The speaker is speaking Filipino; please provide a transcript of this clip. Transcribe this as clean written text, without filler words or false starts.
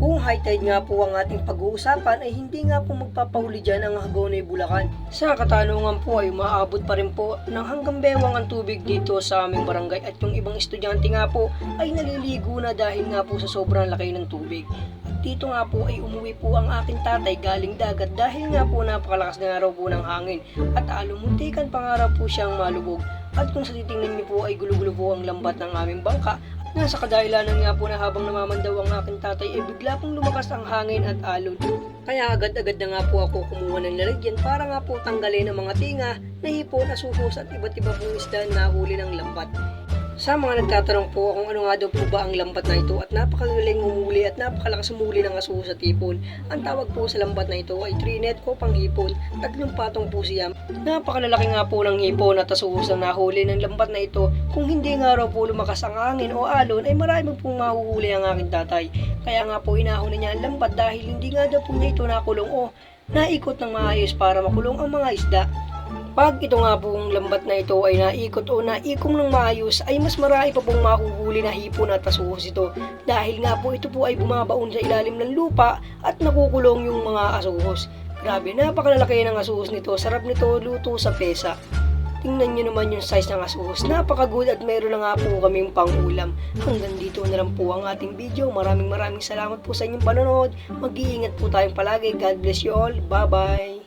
Kung high tide nga po ang ating pag-uusapan ay hindi nga po magpapahuli dyan ang Hagonoy, Bulacan. Sa katanungan po ay umaabot pa rin po ng hanggang bewang ang tubig dito sa aming barangay at yung ibang estudyante nga po ay naliligo na dahil nga po sa sobrang laki ng tubig. At dito nga po ay umuwi po ang aking tatay galing dagat dahil nga po napakalakas na araw po ng hangin at muntikan pa nga raw po siyang malubog. At kung sa titingnan niyo po ay gulo-gulo po ang lambat ng aming bangka. Nasa kadahilanan nga po na habang namamandaw ang aking tatay ay bigla pong lumakas ang hangin at alon. Kaya agad-agad na nga po ako kumuha ng lalagyan para nga po tanggalin ang mga tinga, na hipon, asuhos at iba't iba pong isda na huli ng lambat. Sa mga nagtatanong po kung ano nga daw po ba ang lambat na ito at napakagaling humuli at napakalakas humuli ng asuhos at hipon. Ang tawag po sa lambat na ito ay trinet o panghipon. 3 patong po siya. Napakalalaki nga po ng hipon at asuhos ang nahuli ng lambat na ito. Kung hindi nga raw po lumakas ang hangin o alon ay marami pong mahuhuli ang aking tatay. Kaya nga po inahon na niya ang lambat dahil hindi nga daw po niya ito nakulong o naikot ng maayos para makulong ang mga isda. Pag ito nga pong lambat na ito ay naikot o naikong ng maayos ay mas marami pa pong mahuhuli na hipon at asuhos ito dahil nga po ito po ay bumabaon sa ilalim ng lupa at nakukulong yung mga asuhos. Grabe, napakalalaki ng asuhos nito, sarap nito luto sa pesa. Tingnan nyo naman yung size ng asuhos, napaka-good at meron na nga po kaming pang-ulam. Hanggang dito na lang po ang ating video. Maraming salamat po sa inyong panonood. Mag-iingat po tayong palagi. God bless you all. Bye bye.